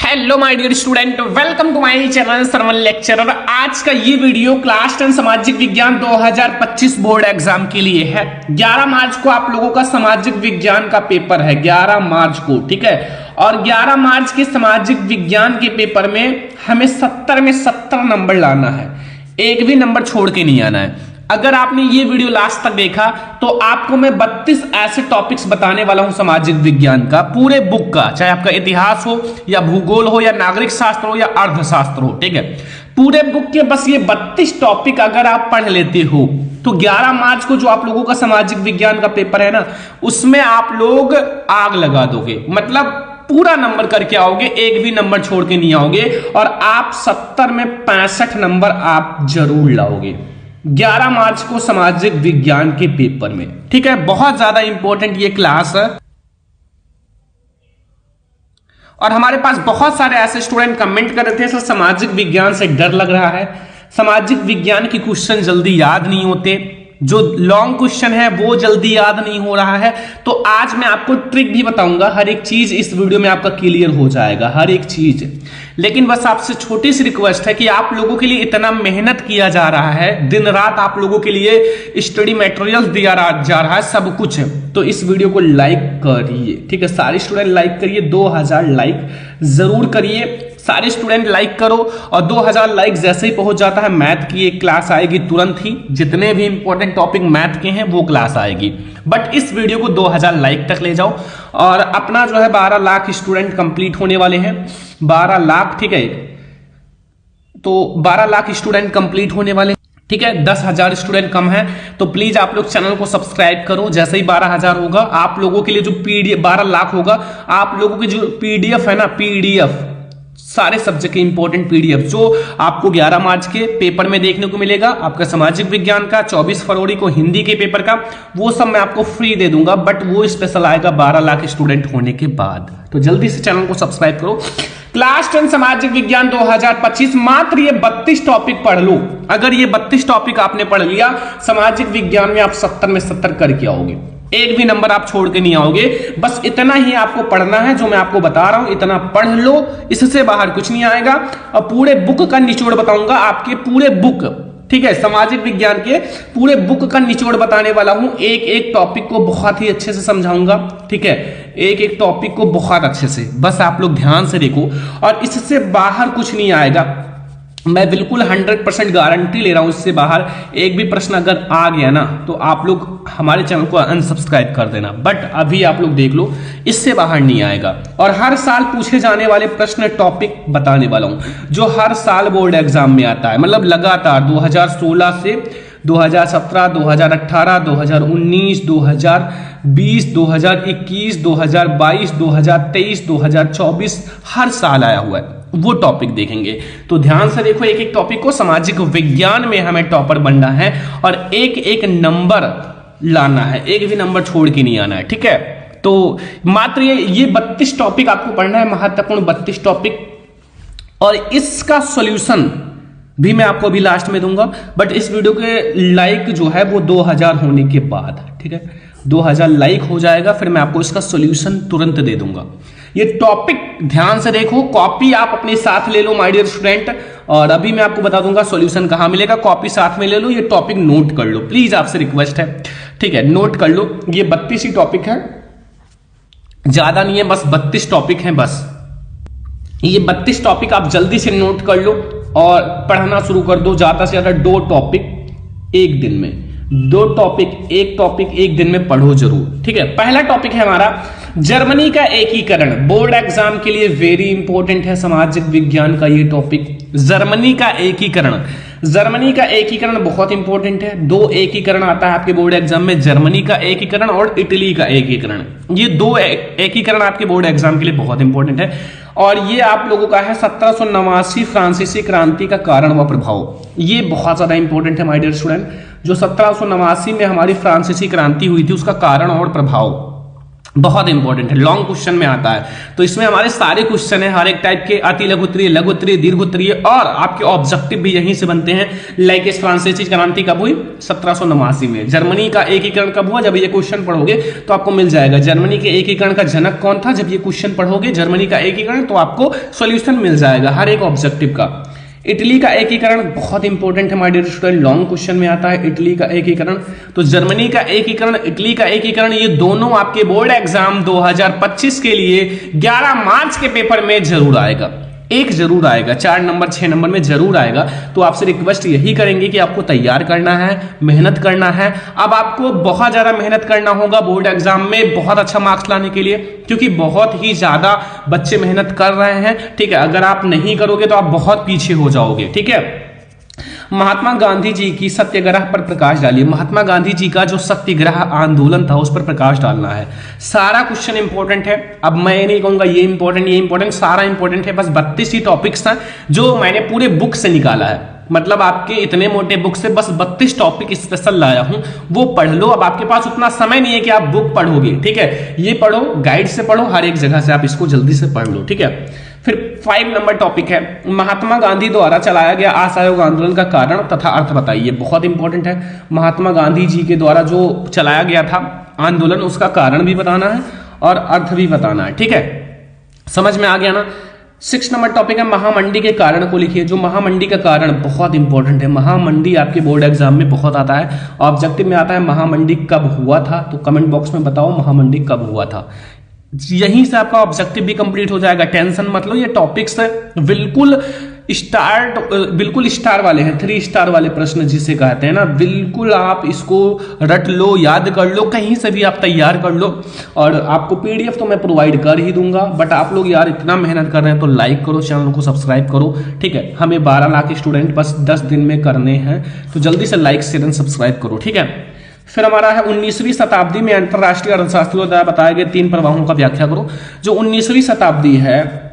Hello my dear student, welcome to my channel Sarvan lecturer. आज का ये वीडियो क्लास 10 सामाजिक विज्ञान 2025 बोर्ड एग्जाम के लिए है। 11 मार्च को आप लोगों का सामाजिक विज्ञान का पेपर है, 11 मार्च को, ठीक है। और 11 मार्च के सामाजिक विज्ञान के पेपर में हमें 70 में 70 नंबर लाना है, एक भी नंबर छोड़ के नहीं आना है। अगर आपने ये वीडियो लास्ट तक देखा तो आपको मैं 32 ऐसे टॉपिक्स बताने वाला हूं सामाजिक विज्ञान का, पूरे बुक का, चाहे आपका इतिहास हो या भूगोल हो या नागरिक शास्त्र हो या अर्थशास्त्र हो, ठीक है। पूरे बुक के बस ये 32 टॉपिक अगर आप पढ़ लेते हो तो 11 मार्च को जो आप लोगों का सामाजिक विज्ञान का पेपर है ना, उसमें आप लोग आग लगा दोगे, मतलब पूरा नंबर करके आओगे, एक भी नंबर छोड़ के नहीं आओगे और आप 70 में 65 नंबर आप जरूर लाओगे 11 मार्च को सामाजिक विज्ञान के पेपर में, ठीक है। बहुत ज्यादा इंपॉर्टेंट ये क्लास है और हमारे पास बहुत सारे ऐसे स्टूडेंट कमेंट कर रहे थे सर सामाजिक विज्ञान से डर लग रहा है, सामाजिक विज्ञान की क्वेश्चन जल्दी याद नहीं होते, जो लॉन्ग क्वेश्चन है वो जल्दी याद नहीं हो रहा है। तो आज मैं आपको ट्रिक भी बताऊंगा, हर एक चीज इस वीडियो में आपका क्लियर हो जाएगा, हर एक चीज। लेकिन बस आपसे छोटी सी रिक्वेस्ट है कि आप लोगों के लिए इतना मेहनत किया जा रहा है, दिन रात आप लोगों के लिए स्टडी मटेरियल दिया जा रहा है, सब कुछ है, तो इस वीडियो को लाइक करिए, ठीक है। सारे स्टूडेंट लाइक करिए, 2000 लाइक जरूर करिए, सारे स्टूडेंट लाइक करो। और 2000 लाइक जैसे ही पहुंच जाता है मैथ की एक क्लास आएगी तुरंत ही, जितने भी इंपॉर्टेंट टॉपिक मैथ के हैं वो क्लास आएगी। बट इस वीडियो को 2000 लाइक तक ले जाओ और अपना जो है 12 लाख स्टूडेंट कंप्लीट होने वाले हैं, 12 लाख, ठीक है। तो 12 लाख स्टूडेंट कंप्लीट होने वाले, ठीक है। 10,000 स्टूडेंट कम है, तो प्लीज आप लोग चैनल को सब्सक्राइब करो। जैसे ही 12,000 होगा आप लोगों के लिए जो पीडीएफ, 12 लाख होगा आप लोगों की जो पीडीएफ है ना, पीडीएफ सारे सब्जेक्ट के इंपॉर्टेंट पीडीएफ जो आपको 11 मार्च के पेपर में देखने को मिलेगा, आपका सामाजिक विज्ञान का, 24 फरवरी को हिंदी के पेपर का, वो सब मैं आपको फ्री दे दूंगा। बट वो स्पेशल आएगा 12 लाख स्टूडेंट होने के बाद, तो जल्दी से चैनल को सब्सक्राइब करो। क्लास 10 सामाजिक विज्ञान 2025, मात्र ये 32 टॉपिक पढ़ लो। अगर ये 32 टॉपिक आपने पढ़ लिया सामाजिक विज्ञान में, आप 70 में 70 करके आओगे, एक भी नंबर आप छोड़ के नहीं आओगे। बस इतना ही आपको पढ़ना है जो मैं आपको बता रहा हूं, इतना पढ़ लो, इससे बाहर कुछ नहीं आएगा। और पूरे बुक का निचोड़ बताऊंगा, आपके पूरे बुक, ठीक है, सामाजिक विज्ञान के पूरे बुक का निचोड़ बताने वाला हूं। एक एक टॉपिक को बहुत ही अच्छे से समझाऊंगा, ठीक है, एक एक टॉपिक को बहुत अच्छे से, बस आप लोग ध्यान से देखो और इससे बाहर कुछ नहीं आएगा। मैं बिल्कुल 100% गारंटी ले रहा हूं, इससे बाहर एक भी प्रश्न अगर आ गया ना तो आप लोग हमारे चैनल को अनसब्सक्राइब कर देना। बट अभी आप लोग देख लो, इससे बाहर नहीं आएगा। और हर साल पूछे जाने वाले प्रश्न टॉपिक बताने वाला हूं जो हर साल बोर्ड एग्जाम में आता है, मतलब लगातार 2016 से 2017, 2018, 2019, 2020, 2021, 2022, 2023, 2024 हर साल आया हुआ है, वो टॉपिक देखेंगे। तो ध्यान से देखो, एक एक टॉपिक को, सामाजिक विज्ञान में हमें टॉपर बनना है और एक एक नंबर लाना है, एक भी नंबर छोड़ के नहीं आना है, ठीक है। तो मात्र ये 32 टॉपिक आपको पढ़ना है, महत्वपूर्ण 32 टॉपिक, और इसका सॉल्यूशन भी मैं आपको अभी लास्ट में दूंगा। बट इस वीडियो के लाइक जो है वो 2000 होने के बाद, ठीक है, 2000 लाइक हो जाएगा, फिर मैं आपको इसका सॉल्यूशन तुरंत दे दूंगा। ये टॉपिक ध्यान से देखो, कॉपी आप अपने साथ ले लो माय डियर स्टूडेंट, और अभी मैं आपको बता दूंगा सॉल्यूशन कहां मिलेगा। कॉपी साथ में ले लो, ये टॉपिक नोट कर लो, प्लीज आपसे रिक्वेस्ट है, ठीक है, नोट कर लो। ये 32 ही टॉपिक है, ज्यादा नहीं है, बस 32 टॉपिक है। बस ये 32 टॉपिक आप जल्दी से नोट कर लो और पढ़ना शुरू कर दो। ज्यादा से ज्यादा 2 टॉपिक एक दिन में, 2 टॉपिक, एक टॉपिक एक दिन में पढ़ो जरूर, ठीक है। पहला टॉपिक है हमारा जर्मनी का एकीकरण, बोर्ड एग्जाम के लिए वेरी इंपॉर्टेंट है सामाजिक विज्ञान का ये टॉपिक। जर्मनी का एकीकरण, जर्मनी का एकीकरण बहुत इंपॉर्टेंट है। 2 एकीकरण आता है आपके बोर्ड एग्जाम में, जर्मनी का एकीकरण और इटली का एकीकरण। ये 2 एकीकरण आपके बोर्ड एग्जाम के लिए बहुत इंपॉर्टेंट है। और ये आप लोगों का है 1789 फ्रांसीसी क्रांति का कारण व प्रभाव, ये बहुत ज्यादा इंपॉर्टेंट है माय डियर स्टूडेंट। जो 1789 में हमारी फ्रांसीसी क्रांति हुई थी उसका कारण और प्रभाव, बहुत इंपॉर्टेंट है, लॉन्ग क्वेश्चन में आता है। तो इसमें हमारे सारे क्वेश्चन है हर एक टाइप के, अति लघु उत्तरीय, लघु उत्तरीय, दीर्घ उत्तरीय, और आपके ऑब्जेक्टिव भी यहीं से बनते हैं। लाइक इस फ्रांसीसी क्रांति कब हुई? 1789 में। जर्मनी का एकीकरण कब हुआ? जब ये क्वेश्चन पढ़ोगे तो आपको मिल जाएगा। जर्मनी के एकीकरण का जनक कौन था? जब ये क्वेश्चन पढ़ोगे जर्मनी का एकीकरण, तो आपको सॉल्यूशन मिल जाएगा हर एक ऑब्जेक्टिव का। इटली का एकीकरण बहुत इंपॉर्टेंट है my dear student, long question में आता है इटली का एकीकरण। तो जर्मनी का एकीकरण, इटली का एकीकरण, ये दोनों आपके बोर्ड एग्जाम 2025 के लिए 11 मार्च के पेपर में जरूर आएगा। एक जरूर आएगा, 4 नंबर 6 नंबर में जरूर आएगा। तो आपसे रिक्वेस्ट यही करेंगे कि आपको तैयार करना है, मेहनत करना है। अब आपको बहुत ज्यादा मेहनत करना होगा बोर्ड एग्जाम में बहुत अच्छा मार्क्स लाने के लिए, क्योंकि बहुत ही ज्यादा बच्चे मेहनत कर रहे हैं। ठीक है, अगर आप नहीं करोगे तो आप बहुत पीछे हो जाओगे। ठीक है, महात्मा गांधी जी की सत्याग्रह पर प्रकाश डालिए। महात्मा गांधी जी का जो सत्याग्रह आंदोलन था उस पर प्रकाश डालना है। सारा क्वेश्चन इंपॉर्टेंट है। अब मैं नहीं कहूंगा ये इंपॉर्टेंट, सारा इंपॉर्टेंट है। बस 32 ही टॉपिक्स हैं जो मैंने पूरे बुक से निकाला है। मतलब आपके इतने मोटे बुक से बस 32 टॉपिक स्पेशल लाया हूं, वो पढ़ लो। अब आपके पास उतना समय नहीं है कि आप बुक पढ़ोगे। ठीक है, ये पढ़ो, गाइड से पढ़ो, हर एक जगह से आप इसको जल्दी से पढ़ लो। ठीक है, फिर 5 नंबर टॉपिक है महात्मा गांधी द्वारा चलाया गया असहयोग आंदोलन का कारण तथा अर्थ बताइए। बहुत इंपॉर्टेंट है। महात्मा गांधी जी के द्वारा जो चलाया गया था आंदोलन, उसका कारण भी बताना है और अर्थ भी बताना है। ठीक है, समझ में आ गया ना। 6 नंबर टॉपिक है महामंडी के कारण को लिखिए। जो महामंडी का कारण बहुत इंपॉर्टेंट है। महामंडी आपके बोर्ड एग्जाम में बहुत आता है, ऑब्जेक्टिव में आता है। महामंडी कब हुआ था? तो कमेंट बॉक्स में बताओ महामंडी कब हुआ था। यहीं से आपका ऑब्जेक्टिव भी कंप्लीट हो जाएगा। टेंशन मत लो, ये टॉपिक्स बिल्कुल स्टार वाले हैं, 3 स्टार वाले प्रश्न जिसे कहते हैं ना, बिल्कुल आप इसको रट लो, याद कर लो, कहीं से भी आप तैयार कर लो। और आपको पीडीएफ तो मैं प्रोवाइड कर ही दूंगा। बट आप लोग यार इतना मेहनत कर रहे हैं तो लाइक करो, चैनल को सब्सक्राइब करो। ठीक है, हमें 12 लाख स्टूडेंट बस 10 दिन में करने हैं, तो जल्दी से लाइक शेयर एंड सब्सक्राइब करो। ठीक है, फिर हमारा है 19वीं शताब्दी में अंतरराष्ट्रीय अर्थशास्त्रियों द्वारा बताए गए 3 प्रवाहों का व्याख्या करो। जो 19वीं शताब्दी है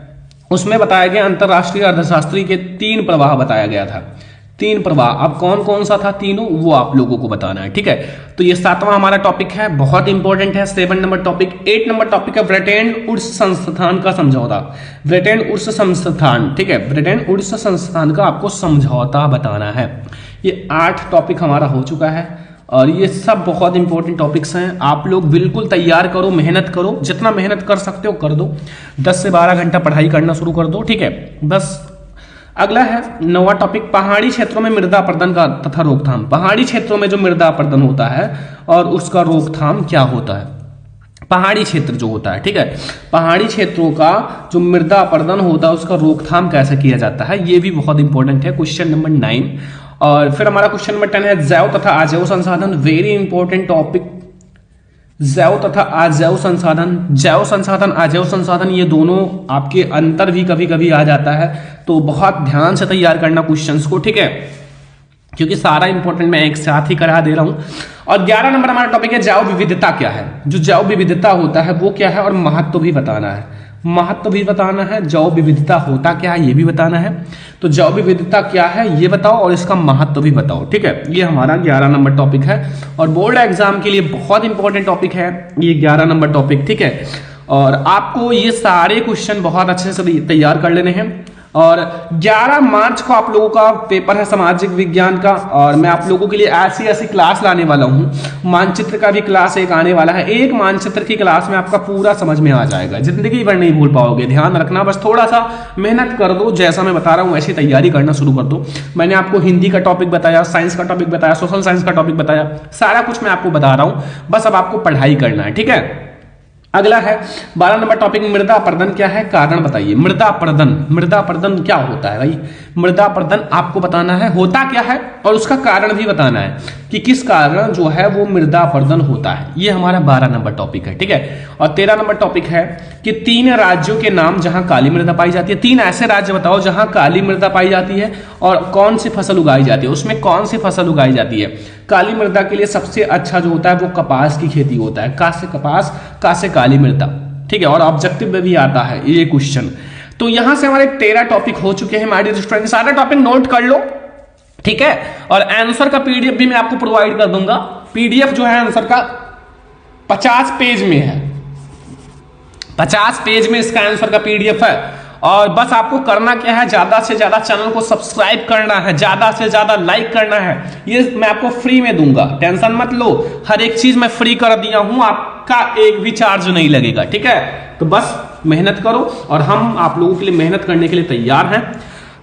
उसमें बताया गया अंतरराष्ट्रीय अर्थशास्त्री के 3 प्रवाह बताया गया था। 3 प्रवाह, अब कौन कौन सा था तीनों वो आप लोगों को बताना है। ठीक है, तो ये 7वां हमारा टॉपिक है, बहुत इंपॉर्टेंट है। 7 नंबर टॉपिक। 8 नंबर टॉपिक है ब्रिटेन वुड्स संस्थान का समझौता। ब्रिटेन वुड्स संस्थान, ठीक है, ब्रिटेन वुड्स संस्थान का आपको समझौता बताना है। ये 8 टॉपिक हमारा हो चुका है और ये सब बहुत इंपॉर्टेंट टॉपिक्स हैं। आप लोग बिल्कुल तैयार करो, मेहनत करो, जितना मेहनत कर सकते हो कर दो। 10 से 12 घंटा पढ़ाई करना शुरू कर दो। ठीक है, बस। अगला है 9वां टॉपिक पहाड़ी क्षेत्रों में मृदा अपरदन का तथा रोकथाम। पहाड़ी क्षेत्रों में जो मृदा अपरदन होता है और उसका रोकथाम क्या होता है। पहाड़ी क्षेत्र जो होता है, ठीक है, पहाड़ी क्षेत्रों का जो मृदा अपरदन होता है उसका रोकथाम कैसे किया जाता है, ये भी बहुत इंपॉर्टेंट है। Question number 9। और फिर हमारा क्वेश्चन नंबर 10 है जैव तथा अजैव संसाधन। वेरी इंपॉर्टेंट टॉपिक, जैव तथा अजैव संसाधन। जैव संसाधन, अजैव संसाधन, ये दोनों आपके अंतर भी कभी कभी आ जाता है, तो बहुत ध्यान से तैयार करना क्वेश्चंस को। ठीक है, क्योंकि सारा इंपॉर्टेंट मैं एक साथ ही करा दे रहा हूं। और 11 नंबर हमारा टॉपिक है जैव विविधता क्या है। जो जैव विविधता होता है वो क्या है और महत्व भी बताना है। महत्व भी बताना है, जैव विविधता होता क्या है ये भी बताना है। तो जैव विविधता क्या है ये बताओ और इसका महत्व भी बताओ। ठीक है, ये हमारा 11 नंबर टॉपिक है और बोर्ड एग्जाम के लिए बहुत इंपॉर्टेंट टॉपिक है ये 11 नंबर टॉपिक। ठीक है, और आपको ये सारे क्वेश्चन बहुत अच्छे से तैयार कर लेने हैं। और 11 मार्च को आप लोगों का पेपर है सामाजिक विज्ञान का, और मैं आप लोगों के लिए ऐसी ऐसी क्लास लाने वाला हूं। मानचित्र का भी क्लास एक आने वाला है। एक मानचित्र की क्लास में आपका पूरा समझ में आ जाएगा, जिंदगी भर नहीं भूल पाओगे। ध्यान रखना, बस थोड़ा सा मेहनत कर दो, जैसा मैं बता रहा हूं वैसी तैयारी करना शुरू कर दो। मैंने आपको हिंदी का टॉपिक बताया, साइंस का टॉपिक बताया, सोशल साइंस का टॉपिक बताया, सारा कुछ मैं आपको बता रहा हूं, बस अब आपको पढ़ाई करना है। ठीक है, अगला है 12 नंबर टॉपिक मृदा अपरदन क्या है, कारण बताइए। मृदा अपरदन, मृदा अपरदन क्या होता है भाई। मृदा अपरदन आपको बताना है होता क्या है और उसका कारण भी बताना है कि किस कारण जो है वो मृदा अपरदन होता है। ये हमारा 12 नंबर टॉपिक है। ठीक है, और 13 नंबर टॉपिक है कि 3 राज्यों के नाम जहां काली मृदा पाई जाती है। 3 ऐसे राज्य बताओ जहां काली मृदा पाई जाती है और कौन सी फसल उगाई जाती है, उसमें कौन सी फसल उगाई जाती है। काली मृदा के लिए सबसे अच्छा जो होता है वो कपास की खेती होता है। का से कपास, का से काली मृदा। ठीक है, और ऑब्जेक्टिव में भी आता है ये क्वेश्चन। तो यहां से हमारे 13 टॉपिक हो चुके हैं। माय डियर स्टूडेंट, सारे टॉपिक नोट कर लो। ठीक है, और आंसर का पीडीएफ भी मैं आपको प्रोवाइड कर दूंगा। पीडीएफ जो है आंसर का 50 पेज में है। 50 पेज में इसका आंसर का पीडीएफ है। और बस आपको करना क्या है, ज्यादा से ज्यादा चैनल को सब्सक्राइब करना है, ज्यादा से ज्यादा लाइक करना है। ये मैं आपको फ्री में दूंगा, टेंशन मत लो, हर एक चीज मैं फ्री कर दिया हूं, आपका एक भी चार्ज नहीं लगेगा, ठीक है। तो बस मेहनत करो और हम आप लोगों के लिए मेहनत करने के लिए तैयार हैं।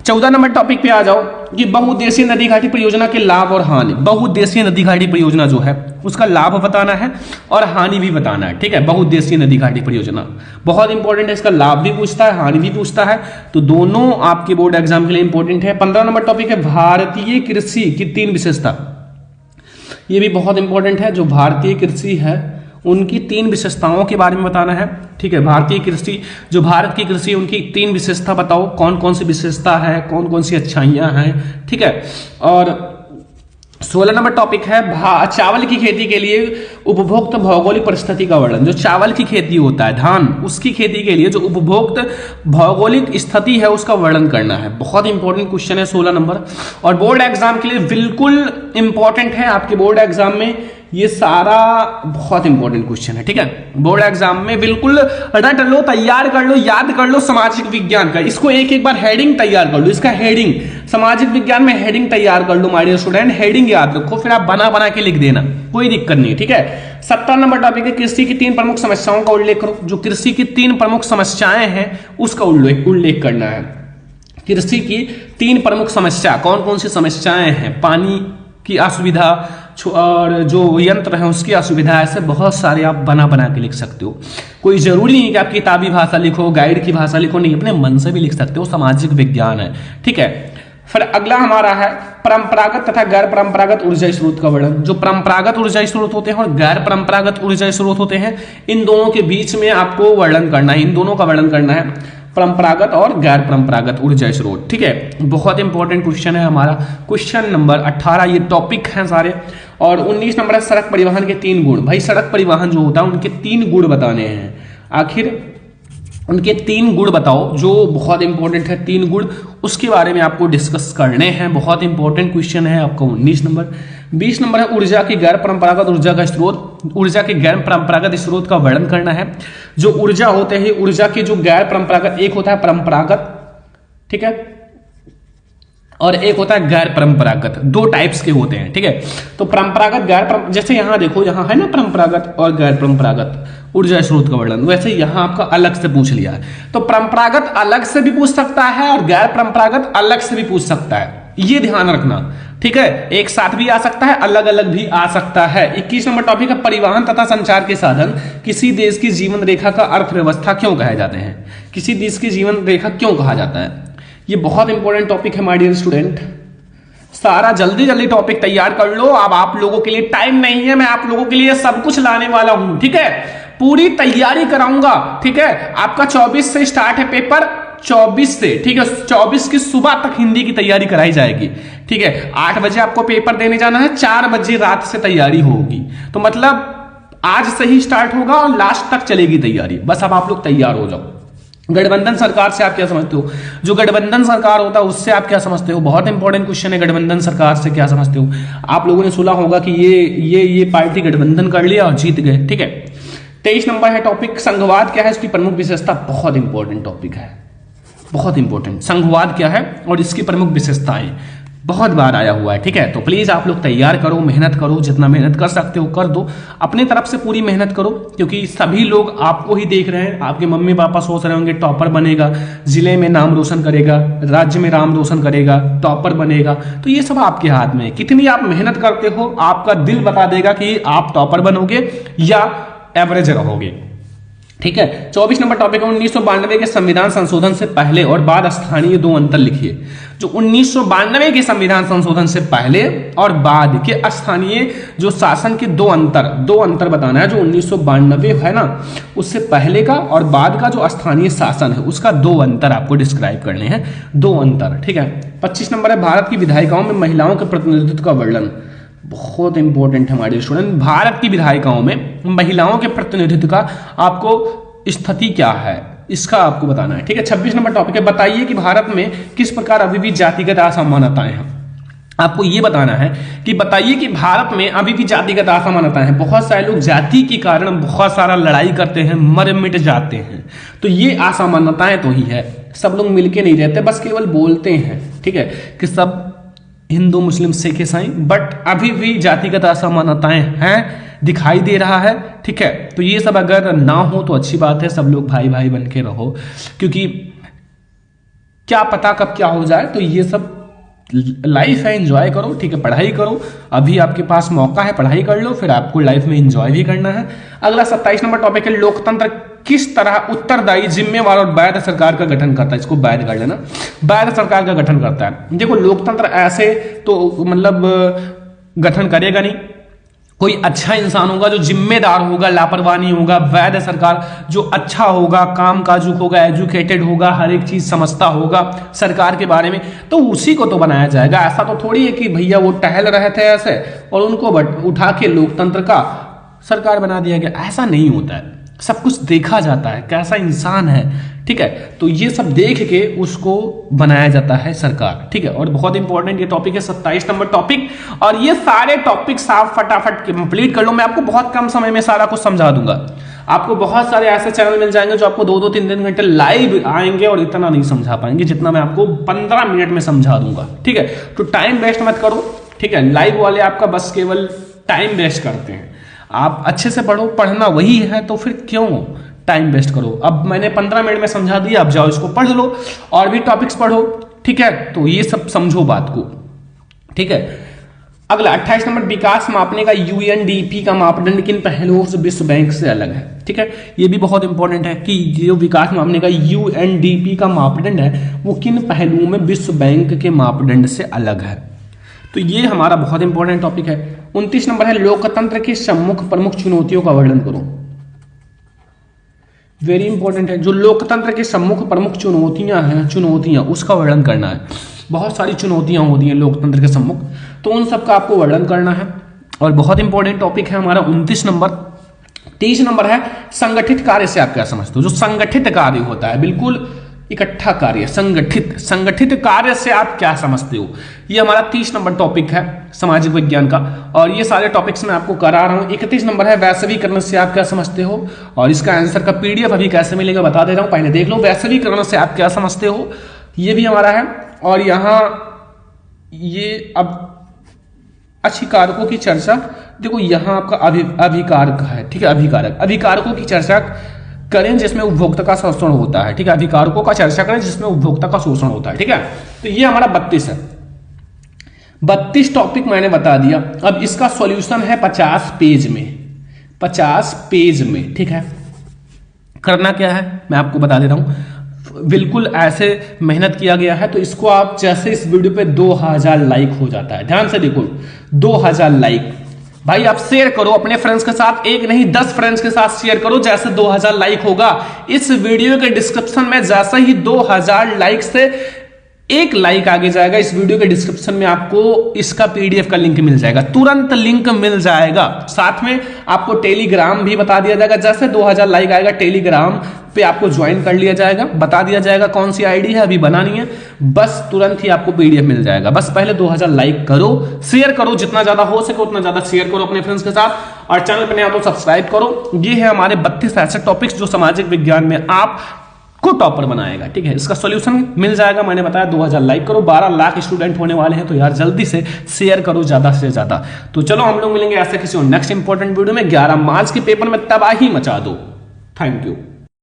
14 नंबर टॉपिक पे आ जाओ कि बहुउद्देशीय नदी घाटी परियोजना के लाभ और हानि। बहुउद्देशीय नदी घाटी परियोजना जो है उसका लाभ बताना है और हानि भी बताना है, ठीक है। बहुउद्देशीय नदी घाटी परियोजना बहुत इंपॉर्टेंट है, इसका लाभ भी पूछता है, हानि भी पूछता है, तो दोनों आपके बोर्ड एग्जाम के लिए इंपॉर्टेंट है। 15 नंबर टॉपिक है भारतीय कृषि की 3 विशेषता। ये भी बहुत इंपॉर्टेंट है, जो भारतीय कृषि है उनकी 3 विशेषताओं के बारे में बताना है, ठीक है। भारतीय कृषि, जो भारत की कृषि, उनकी 3 विशेषता बताओ, कौन कौन सी विशेषता है, कौन कौन सी अच्छाइयां हैं, ठीक है। और 16 नंबर टॉपिक है चावल की खेती के लिए उपभोक्त भौगोलिक परिस्थिति का वर्णन। जो चावल की खेती होता है, धान, उसकी खेती के लिए जो उपभोक्त भौगोलिक स्थिति है उसका वर्णन करना है। बहुत इंपॉर्टेंट क्वेश्चन है 16 नंबर, और बोर्ड एग्जाम के लिए बिल्कुल इंपॉर्टेंट है। आपके बोर्ड एग्जाम में ये सारा बहुत इंपॉर्टेंट क्वेश्चन है, ठीक है। बोर्ड एग्जाम में बिल्कुल रट लो, तैयार कर लो, याद कर लो सामाजिक विज्ञान का। इसको एक बार हेडिंग तैयार कर लो, इसका हेडिंग, सामाजिक विज्ञान में हेडिंग तैयार कर लो माय डियर स्टूडेंट, हेडिंग याद रखो, फिर आप बना बना के लिख देना, कोई दिक्कत नहीं, ठीक है। 17 नंबर टॉपिक है कृषि की 3 प्रमुख समस्याओं का उल्लेख करो। जो कृषि की 3 प्रमुख समस्याएं हैं उसका उल्लेख करना है। कृषि की 3 प्रमुख समस्या कौन कौन सी समस्याएं हैं? पानी की असुविधा और जो यंत्र है उसकी असुविधा, ऐसे बहुत सारे आप बना बना के लिख सकते हो। कोई जरूरी नहीं कि आप किताबी भाषा लिखो, गाइड की भाषा लिखो, नहीं, अपने मन से भी लिख सकते हो, सामाजिक विज्ञान है, ठीक है। फिर अगला हमारा है परंपरागत तथा गैर परंपरागत ऊर्जा स्रोत का वर्णन। जो परंपरागत ऊर्जा स्रोत होते हैं और गैर परंपरागत ऊर्जा स्रोत होते हैं, इन दोनों के बीच में आपको वर्णन करना है, इन दोनों का वर्णन करना है, परंपरागत और गैर परंपरागत ऊर्जा स्रोत, ठीक है। बहुत इंपॉर्टेंट क्वेश्चन है हमारा, क्वेश्चन नंबर 18 ये टॉपिक हैं सारे। और 19 नंबर है सड़क परिवहन के 3 गुण। भाई सड़क परिवहन जो होता है उनके 3 गुण बताने हैं, आखिर उनके 3 गुण बताओ, जो बहुत इंपॉर्टेंट है 3 गुण, उसके बारे में आपको डिस्कस करने हैं। बहुत इंपॉर्टेंट क्वेश्चन है आपका 19 नंबर। 20 नंबर है ऊर्जा की गैर परंपरागत ऊर्जा का स्रोत। ऊर्जा के गैर परंपरागत स्रोत का वर्णन करना है। जो ऊर्जा होते हैं, ऊर्जा के जो गैर परंपरागत, एक होता है परंपरागत, ठीक है, और एक होता है गैर परंपरागत, 2 टाइप्स के होते हैं, ठीक है। तो परंपरागत गैर जैसे यहां देखो, यहां है ना परंपरागत और गैर परंपरागत ऊर्जा स्रोत का वर्णन, वैसे यहां आपका अलग से पूछ लिया है। तो परंपरागत अलग से भी पूछ सकता है और गैर परंपरागत अलग से भी पूछ सकता है, ये ध्यान रखना, ठीक है। एक साथ भी आ सकता है, अलग अलग भी आ सकता है। 21 नंबर टॉपिक है परिवहन तथा संचार के साधन किसी देश की जीवन रेखा का अर्थव्यवस्था क्यों कहे जाते हैं? किसी देश की जीवन रेखा क्यों कहा जाता है? ये बहुत इंपॉर्टेंट टॉपिक है माय डियर स्टूडेंट। सारा जल्दी जल्दी टॉपिक तैयार कर लो, अब आप लोगों के लिए टाइम नहीं है, मैं आप लोगों के लिए सब कुछ लाने वाला हूं, ठीक है। पूरी तैयारी कराऊंगा, ठीक है। आपका 24 से स्टार्ट है पेपर, 24 से, ठीक है, 24 की सुबह तक हिंदी की तैयारी कराई जाएगी, ठीक है। 8 बजे आपको पेपर देने जाना है, 4 बजे रात से तैयारी होगी, तो मतलब आज से ही स्टार्ट होगा और लास्ट तक चलेगी तैयारी। बस अब आप लोग तैयार हो जाओ। गठबंधन सरकार से आप क्या समझते हो? जो गठबंधन सरकार होता है उससे आप क्या समझते हो? बहुत इंपॉर्टेंट क्वेश्चन है, गठबंधन सरकार से क्या समझते हो? आप लोगों ने सुना होगा कि ये पार्टी गठबंधन कर लिया और जीत गए, ठीक है। 23 नंबर है टॉपिक संघवाद क्या है, इसकी प्रमुख विशेषता। बहुत इंपॉर्टेंट टॉपिक है, बहुत इंपॉर्टेंट। संघवाद क्या है और इसकी प्रमुख विशेषताएं, बहुत बार आया हुआ है, ठीक है। तो प्लीज आप लोग तैयार करो, मेहनत करो, जितना मेहनत कर सकते हो कर दो, अपनी तरफ से पूरी मेहनत करो, क्योंकि सभी लोग आपको ही देख रहे हैं। आपके मम्मी पापा सोच रहे होंगे टॉपर बनेगा, जिले में नाम रोशन करेगा, राज्य में नाम रोशन करेगा, टॉपर बनेगा, तो ये सब आपके हाथ में है। कितनी आप मेहनत करते हो आपका दिल बता देगा कि आप टॉपर बनोगे या एवरेज रहोगे, ठीक है। 24 नंबर टॉपिक है 1992 के संविधान संशोधन से पहले और बाद स्थानीय 2 अंतर लिखिए। जो 1992 के संविधान संशोधन से पहले और बाद के स्थानीय जो शासन के 2 अंतर बताना है। जो 1992 है ना, उससे पहले का और बाद का जो स्थानीय शासन है उसका 2 अंतर आपको डिस्क्राइब करने हैं, 2 अंतर, ठीक है। 25 नंबर है भारत की विधायिकाओं में महिलाओं के प्रतिनिधित्व का वर्णन। बहुत इंपॉर्टेंट है हमारे स्टूडेंट, भारत की विधायिकाओं में महिलाओं के प्रतिनिधित्व का आपको स्थिति क्या है, इसका आपको बताना है, ठीक है। 26 नंबर टॉपिक है बताइए कि भारत में किस प्रकार अभी भी जातिगत असमानताएं हैं। आपको ये बताना है कि बताइए कि भारत में अभी भी जातिगत असमानता है। बहुत सारे लोग जाति के कारण बहुत सारा लड़ाई करते हैं, मर मिट जाते हैं। तो ये असमानताएं तो ही है, सब लोग मिलके नहीं रहते, बस केवल बोलते हैं, ठीक है, कि सब हिंदू मुस्लिम सिख ईसाई, बट अभी भी जातिगत असमानताएं हैं, दिखाई दे रहा है, ठीक है। तो ये सब अगर ना हो तो अच्छी बात है, सब लोग भाई भाई बन के रहो, क्योंकि क्या पता कब क्या हो जाए। तो ये सब लाइफ है, एंजॉय करो, ठीक है, पढ़ाई करो, अभी आपके पास मौका है, पढ़ाई कर लो, फिर आपको लाइफ में एंजॉय भी करना है। अगला 27 नंबर टॉपिक है, लोकतंत्र किस तरह उत्तरदायी, जिम्मेवार और वैध सरकार का गठन करता है। इसको वैध कर लेना, वैध सरकार का गठन करता है। देखो लोकतंत्र ऐसे तो मतलब गठन करेगा नहीं, कोई अच्छा इंसान होगा जो जिम्मेदार होगा, लापरवाह नहीं होगा, वैध सरकार जो अच्छा होगा, काम काजू होगा, एजुकेटेड होगा, हर एक चीज समझता होगा सरकार के बारे में, तो उसी को तो बनाया जाएगा। ऐसा तो थोड़ी है कि भैया वो टहल रहे थे ऐसे और उनको उठा के लोकतंत्र का सरकार बना दिया गया, ऐसा नहीं होता है। सब कुछ देखा जाता है, कैसा इंसान है, ठीक है, तो ये सब देख के उसको बनाया जाता है सरकार, ठीक है। और बहुत इंपॉर्टेंट ये टॉपिक है 27 नंबर टॉपिक, और ये सारे टॉपिक्स आप फटाफट कंप्लीट कर लो। मैं आपको बहुत कम समय में सारा कुछ समझा दूंगा। आपको बहुत सारे ऐसे चैनल मिल जाएंगे जो आपको 2-2, 3-3 घंटे लाइव आएंगे और इतना नहीं समझा पाएंगे जितना मैं आपको 15 मिनट में समझा दूंगा, ठीक है। तो टाइम वेस्ट मत करो, ठीक है। लाइव वाले आपका बस केवल टाइम वेस्ट करते हैं, आप अच्छे से पढ़ो, पढ़ना वही है, तो फिर क्यों टाइम वेस्ट करो। अब मैंने 15 मिनट में समझा दिया, अब जाओ इसको पढ़ लो और भी टॉपिक्स पढ़ो, ठीक है। तो ये सब समझो बात को, ठीक है। अगला 28 नंबर, विकास मापने का यूएनडीपी का मापदंड किन पहलुओं से विश्व बैंक से अलग है, ठीक है। ये भी बहुत इंपॉर्टेंट है कि जो विकास मापने का यूएनडीपी का मापदंड है वो किन पहलुओं में विश्व बैंक के मापदंड से अलग है। तो ये हमारा बहुत इंपॉर्टेंट टॉपिक है। 29 नंबर है, लोकतंत्र की सम्मुख प्रमुख चुनौतियों का वर्णन करो। वेरी इंपॉर्टेंट है, जो लोकतंत्र के सम्मुख प्रमुख चुनौतियां उसका वर्णन करना है। बहुत सारी चुनौतियां होती हैं लोकतंत्र के सम्मुख, तो उन सब का आपको वर्णन करना है। और बहुत इंपॉर्टेंट टॉपिक है हमारा 29 नंबर। 30 नंबर है, संगठित कार्य से आप क्या समझते हो। जो संगठित कार्य होता है, बिल्कुल इकट्ठा कार्य, संगठित कार्य से आप क्या समझते हो, ये हमारा 30 नंबर टॉपिक है सामाजिक विज्ञान का। और ये सारे टॉपिक्स मैं आपको करा रहा हूं। 31 नंबर है, वैश्वीकरण से आप क्या समझते हो, और इसका आंसर का पीडीएफ अभी कैसे मिलेगा बता दे रहा हूं, पहले देख लो। वैश्वीकरण से आप क्या समझते हो, ये भी हमारा है। और यहां ये अब अच्छी कारकों की चर्चा, देखो यहां आपका अभिकारक है, ठीक है, अभिकारकों की चर्चा करें जिसमें उपभोक्ता का शोषण होता है, ठीक है। अधिकारकों का चर्चा करें जिसमें उपभोक्ता का शोषण होता है, ठीक है। तो ये हमारा 32 है। 32 टॉपिक मैंने बता दिया। अब इसका सॉल्यूशन है 50 पेज में, ठीक है। करना क्या है मैं आपको बता दे रहा हूं, बिल्कुल ऐसे मेहनत किया गया है। तो इसको आप जैसे इस वीडियो पे 2000 लाइक हो जाता है, ध्यान से देखो 2000 लाइक, भाई आप शेयर करो अपने फ्रेंड्स के साथ, एक नहीं 10 फ्रेंड्स के साथ शेयर करो। जैसे 2000 लाइक होगा, इस वीडियो के डिस्क्रिप्शन में जैसे ही 2000 लाइक से एक लाइक आगे जाएगा, इस वीडियो के डिस्क्रिप्शन में आपको इसका पीडीएफ का लिंक मिल जाएगा, तुरंत लिंक मिल जाएगा। साथ में आपको टेलीग्राम भी बता दिया जाएगा, जैसे 2000 लाइक आएगा टेलीग्राम पे आपको ज्वाइन कर लिया जाएगा, बता दिया जाएगा कौन सी आईडी है, अभी बनानी है, बस तुरंत ही आपको पीडीएफ मिल जाएगा। बस पहले 2000 लाइक करो, शेयर करो, जितना ज्यादा हो सके उतना ज्यादा शेयर करो अपने फ्रेंड्स के साथ, और चैनल पर नया तो सब्सक्राइब करो। ये है हमारे 32 ऐसे टॉपिक्स जो सामाजिक विज्ञान में आप को टॉपर बनाएगा, ठीक है। इसका सॉल्यूशन मिल जाएगा, मैंने बताया 2000 लाइक करो, 12 लाख स्टूडेंट होने वाले हैं, तो यार जल्दी से शेयर करो ज्यादा से ज्यादा। तो चलो हम लोग मिलेंगे ऐसे किसी और नेक्स्ट इंपॉर्टेंट वीडियो में। 11 मार्च के पेपर में तबाही मचा दो। Thank you.